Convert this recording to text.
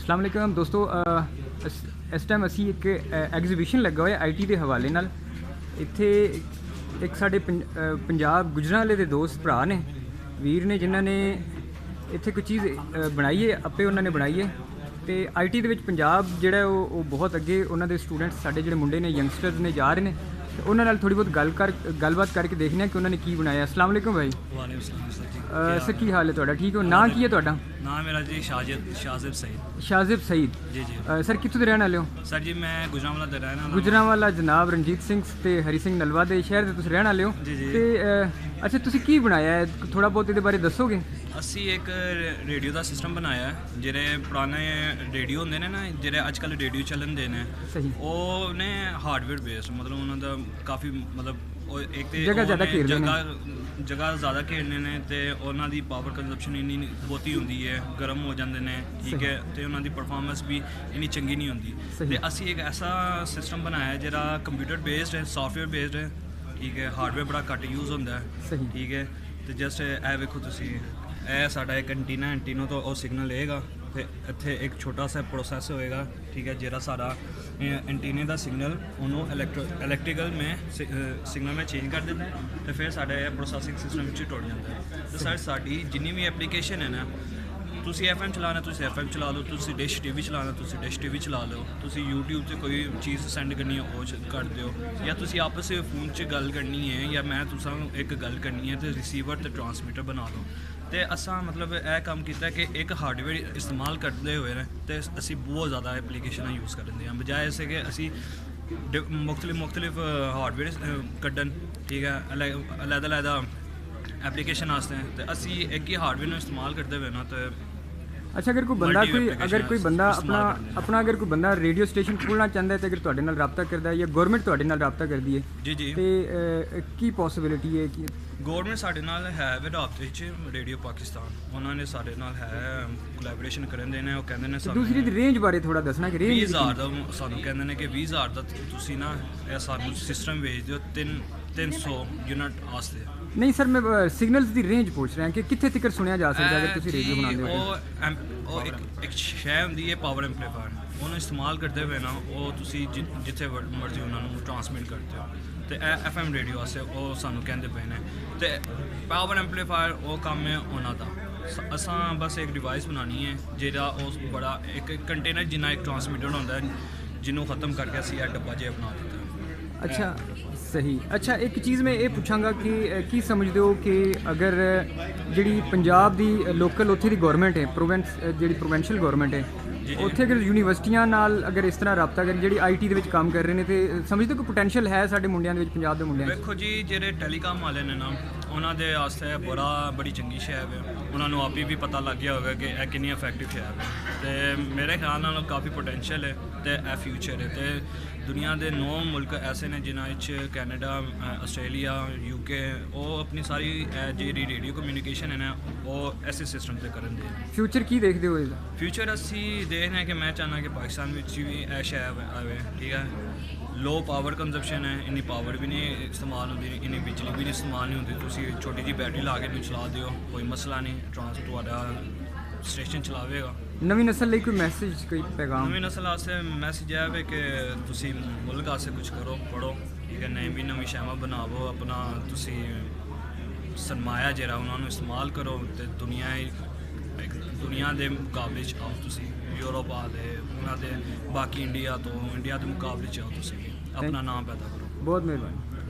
अस्सलाम वालेकुम दोस्तों, इस टाइम असी एक एग्जीबिशन लगा हुआ IT के हवाले नाल। इत्थे एक साडे पंजाब गुजरांवाले दे दोस्त भरा ने वीर ने जिन्हां ने इत्थे कोई चीज़ बनाई है, आपे उन्होंने बनाई है। तो IT दे विच पंजाब जिहड़ा वो बहुत अगे, उन्होंने स्टूडेंट्स साडे जिहड़े मुंडे ने यंगस्टर्स ने जा रहे हैं, तो उन्होंने नाल थोड़ी बहुत गलबात करके देखने कि उन्होंने की बनाया। अस्सलाम वालेकुम भाई। वालेकुम सलाम सर जी। सर की हाल है तुहाडा? ठीक हो? नाम की है तुहाडा? नाम मेरा जी शाजिब सईद। शाजिब सईद जी जी सर कित्थों दे रहने वाले हो? सर जी मैं गुजरांवाला दे रहने वाला। गुजरांवाला जनाब रणजीत सिंह ते हरी सिंह नलवा दे शहर दे तुसीं रहने वाले हो। जी जी। ते अच्छा तुसीं की बनाया है, थोड़ा बहुत ਇਹਦੇ ਬਾਰੇ ਦੱਸੋਗੇ? ਅਸੀਂ ਇੱਕ ਰੇਡੀਓ ਦਾ ਸਿਸਟਮ ਬਣਾਇਆ ਹੈ। ਜਿਹੜੇ ਪੁਰਾਣੇ ਰੇਡੀਓ ਹੁੰਦੇ ਨੇ ਨਾ, ਜਿਹੜੇ ਅੱਜ ਕੱਲ੍ਹ ਰੇਡੀਓ ਚੱਲਣ ਦੇ ਨੇ, ਸਹੀ ਉਹ ਨੇ ਹਾਰਡਵੇਅਰ ਬੇਸਡ, ਮਤਲਬ ਉਹਨਾਂ ਦਾ ਕਾਫੀ ਮਤਲਬ ਉਹ ਇੱਕ ਤੇ ਜਗ੍ਹਾ ਜ਼ਿਆਦਾ ਘੇਰਦੇ ਨੇ। ਜਗ੍ਹਾ ਜ਼ਿਆਦਾ ਘੇਰਨੇ ਨੇ ਤੇ ਉਹਨਾਂ ਦੀ ਪਾਵਰ ਕੰਜ਼ੰਪਸ਼ਨ ਇੰਨੀ ਬਹੁਤੀ ਹੁੰਦੀ ਹੈ, ਗਰਮ ਹੋ ਜਾਂਦੇ ਨੇ, ਠੀਕ ਹੈ, ਤੇ ਉਹਨਾਂ ਦੀ ਪਰਫਾਰਮੈਂਸ ਵੀ ਇੰਨੀ ਚੰਗੀ ਨਹੀਂ ਹੁੰਦੀ। ਤੇ ਅਸੀਂ ਇੱਕ ਐਸਾ ਸਿਸਟਮ ਬਣਾਇਆ ਜਿਹੜਾ ਕੰਪਿਊਟਰ ਬੇਸਡ ਹੈ, ਸੌਫਟਵੇਅਰ ਬੇਸਡ ਹੈ, ਠੀਕ ਹੈ, ਹਾਰਡਵੇਅਰ ਬੜਾ ਘੱਟ ਯੂਜ਼ ਹੁੰਦਾ ਹੈ, ਠੀਕ ਹੈ। ਤੇ ਜਸਟ ਇਹ ਵੇਖੋ ਤੁਸੀਂ, ਇਹ ਸਾਡਾ ਇੱਕ ਐਂਟੀਨਾ ਤੋਂ ਉਹ ਸਿਗਨਲ ਲਏਗਾ, ਤੇ ਇੱਥੇ ਇੱਕ ਛੋਟਾ ਸਾ ਪ੍ਰੋਸੈਸ ਹੋਏਗਾ, ਠੀਕ ਹੈ, ਜਿਹੜਾ ਸਾਰਾ ਐਂਟੀਨੇ ਦਾ ਸਿਗਨਲ ਉਹਨੂੰ ਇਲੈਕਟ੍ਰੀਕਲ ਮੈਂ ਸਿਗਨਲ ਮੈਂ ਚੇਂਜ ਕਰ ਦਿੰਦਾ ਹੈ, ਤੇ ਫਿਰ ਸਾਡੇ ਪ੍ਰੋਸੈਸਿੰਗ ਸਿਸਟਮ ਵਿੱਚ ਟੁੱਟ ਜਾਂਦਾ ਹੈ। ਤੇ ਸਰ ਸਾਡੀ ਜਿੰਨੀ ਵੀ ਐਪਲੀਕੇਸ਼ਨ ਹੈ ਨਾ, ਤੁਸੀਂ FM ਚਲਾਉਣਾ ਤੁਸੀਂ FM ਚਲਾ ਲਓ, ਤੁਸੀਂ ਡਿਸ਼ TV ਚਲਾਉਣਾ ਤੁਸੀਂ ਡਿਸ਼ TV ਚਲਾ ਲਓ, ਤੁਸੀਂ YouTube 'ਤੇ ਕੋਈ ਚੀਜ਼ ਸੈਂਡ ਕਰਨੀ ਹੈ ਉਹ ਕਰ ਦਿਓ, ਜਾਂ ਤੁਸੀਂ ਆਪਸ ਵਿੱਚ ਫੋਨ 'ਚ ਗੱਲ ਕਰਨੀ ਹੈ, ਜਾਂ ਮੈਂ ਤੁਸਾਂ ਇੱਕ ਗੱਲ ਕਰਨੀ ਹੈ ਤੇ ਰਿਸੀਵਰ ਤੇ ਟਰਾਂਸਮੀਟਰ ਬਣਾ ਲਓ। ਤੇ ਅਸਾਂ ਮਤਲਬ ਇਹ ਕੰਮ ਕੀਤਾ ਕਿ ਇੱਕ ਹਾਰਡਵੇਅਰ ਇਸਤੇਮਾਲ ਕਰਦੇ ਹੋਏ ਨੇ ਤੇ ਅਸੀਂ ਬਹੁਤ ਜ਼ਿਆਦਾ ਐਪਲੀਕੇਸ਼ਨਾਂ ਯੂਜ਼ ਕਰਦੇ ਹਾਂ, ਬਜਾਏ ਇਸੇ ਕਿ ਅਸੀਂ ਮੁxtਲਿਫ ਹਾਰਡਵੇਅਰ ਕੱਢਣ, ਠੀਕ ਹੈ, ਅਲੱਗ एप्लीकेशन वास्ते हैं, तो असी एक ही हार्डवेयर इस्तेमाल करते हुए ना। तो अच्छा अगर कोई बंदा अपना अगर कोई बंदा रेडियो स्टेशन खोलना चाहता है तो अगर तुहाडे नाल राबता करता है या गवर्नमेंट तुहाडे नाल राबता करदी है, जी जी, तो की पॉसिबिलिटी है कि गवर्नमेंट साडे नाल है विद राबते च रेडियो पाकिस्तान, उन्होंने साडे नाल है कोलैबोरेशन करन देने, वो कहंदे ने दूसरी दी रेंज बारे थोड़ा दसना कि रेंज 20000 दा सानू कहंदे ने कि 20000 दा तुसी ना ਇਹ ਸਾਨੂੰ सिस्टम भेज दिओ 300 यूनिट वास्ते। नहीं सर मैं सिग्नल्स की रेंज पूछ रहा कि कितने तक सुनिया जा सकता है अगर तुम रेडियो बनाते हो? ਉਹ ਇੱਕ ਸ਼ੈ ਹੁੰਦੀ ਹੈ ਪਾਵਰ ਐਂਪਲੀਫਾਇਰ, ਉਹਨੂੰ ਇਸਤੇਮਾਲ ਕਰਦੇ ਹੋਏ ਨਾ ਉਹ ਤੁਸੀਂ ਜਿੱਥੇ ਮਰਜ਼ੀ ਉਹਨਾਂ ਨੂੰ ਟਰਾਂਸਮਿਟ ਕਰਦੇ ਹੋ। ਤੇ ਇਹ FM ਰੇਡੀਓ ਵਾਸਤੇ ਉਹ ਸਾਨੂੰ ਕਹਿੰਦੇ ਪਏ ਨੇ, ਤੇ ਪਾਵਰ ਐਂਪਲੀਫਾਇਰ ਉਹ ਕੰਮ ਹੈ ਉਹਨਾਂ ਦਾ। ਅਸਾਂ ਬਸ ਇੱਕ ਡਿਵਾਈਸ ਬਣਾਉਣੀ ਹੈ ਜਿਹੜਾ ਉਸ ਬੜਾ ਇੱਕ ਕੰਟੇਨਰ ਜਿੰਨਾ ਇੱਕ ਟਰਾਂਸਮੀਟਰ ਹੁੰਦਾ, ਜਿਹਨੂੰ ਖਤਮ ਕਰਕੇ ਅਸੀਂ ਇਹ ਡੱਬਾ ਜਿਹਾ ਬਣਾ ਦਿੱਤਾ। अच्छा सही। अच्छा एक चीज़ मैं ये पूछांगा कि की समझते हो कि अगर जी पंजाब की लोकल उत्थे दी गौरमेंट है, जी प्रोवेंशियल गौरमेंट है, उत्थे अगर यूनीवर्सिटियां नाल अगर इस तरह राबता करें जी IT दे विच काम कर रहे हैं, तो समझते हो कि पोटेंशियल है साडे मुंडियां दे विच, पंजाब दे मुंडियां? देखो जी ਜਿਹੜੇ ਟੈਲੀਕਾਮ ਵਾਲੇ ਨੇ ਨਾ, ਉਹਨਾਂ ਦੇ ਵਾਸਤੇ ਬੜੀ ਚੰਗੀ ਸ਼ੈ ਹੈ, ਉਹਨਾਂ ਨੂੰ ਆਪੀ ਵੀ ਪਤਾ ਲੱਗ ਗਿਆ ਹੋਵੇਗਾ ਕਿ ਇਹ ਕਿੰਨੀ ਇਫੈਕਟਿਵ ਸ਼ੈ ਹੈ, ਤੇ ਮੇਰੇ ਖਿਆਲ ਨਾਲ ਕਾਫੀ ਪੋਟੈਂਸ਼ੀਅਲ ਹੈ ਤੇ ਇਹ ਫਿਊਚਰ ਹੈ। ਤੇ ਦੁਨੀਆ ਦੇ 9 ਮੁਲਕ ਐਸੇ ਨੇ ਜਿਨ੍ਹਾਂ ਵਿੱਚ ਕੈਨੇਡਾ, ਆਸਟ੍ਰੇਲੀਆ, UK, ਉਹ ਆਪਣੀ ਸਾਰੀ ਜਿਹੜੀ ਰੇਡੀਓ ਕਮਿਊਨੀਕੇਸ਼ਨ ਹੈ ਨਾ ਉਹ ਐਸੇ ਸਿਸਟਮ 'ਤੇ ਕਰਨ ਦੇ। ਫਿਊਚਰ ਕੀ ਦੇਖਦੇ ਹੋ ਇਹਦਾ? ਫਿਊਚਰ ਅਸੀਂ ਦੇਖਦੇ ਕਿ ਮੈਂ ਚਾਹੁੰਦਾ ਕਿ ਪਾਕਿਸਤਾਨ ਵਿੱਚ ਵੀ ਇਹ ਸ਼ੈ ਆਵੇ, ਠੀਕ ਹੈ। ਲੋ ਪਾਵਰ ਕੰਜ਼ੰਪਸ਼ਨ ਹੈ, ਇੰਨੀ ਪਾਵਰ ਵੀ ਨਹੀਂ ਇਸਤੇਮਾਲ ਹੁੰਦੀ, ਇੰਨੀ ਬਿਜਲੀ ਵੀ ਨਹੀਂ ਇਸਤੇਮਾਲ ਨਹੀਂ ਹੁੰਦੀ, ਤੁਸੀਂ ਛੋਟੀ ਜਿਹੀ ਬੈਟਰੀ ਲਾ ਕੇ ਨੂੰ ਚਲਾ ਦਿਓ, ਕੋਈ ਮਸਲਾ ਨਹੀਂ, ਤੁਹਾਡਾ ਸਟੇਸ਼ਨ ਚਲਾਵੇਗਾ। ਨਵੀਂ ਨਸਲ ਲਈ ਕੋਈ ਮੈਸੇਜ, ਕੋਈ ਪੈਗਾਮ? ਨਵੀਂ ਨਸਲ ਵਾਸਤੇ ਮੈਸੇਜ ਇਹ ਹੈ ਕਿ ਤੁਸੀਂ ਮੁਲਕ ਵਾਸਤੇ ਕੁਝ ਕਰੋ, ਪੜ੍ਹੋ, ਠੀਕ ਹੈ, ਨਵੀਂ ਸ਼ੈਵਾਂ ਬਣਾਵੋ, ਆਪਣਾ ਤੁਸੀਂ ਸਰਮਾਇਆ ਜਿਹੜਾ ਉਹਨਾਂ ਨੂੰ ਇਸਤੇਮਾਲ ਕਰੋ, ਅਤੇ ਦੁਨੀਆ ਦੇ ਮੁਕਾਬਲੇ 'ਚ ਆਓ, ਤੁਸੀਂ ਯੂਰਪ ਵਾਲੇ ਉਹਨਾਂ ਦੇ, ਬਾਕੀ ਇੰਡੀਆ ਦੇ ਮੁਕਾਬਲੇ 'ਚ ਆਓ, ਤੁਸੀਂ ਆਪਣਾ ਨਾਮ ਪੈਦਾ ਕਰੋ। ਬਹੁਤ ਮਿਹਰਬਾਨੀ।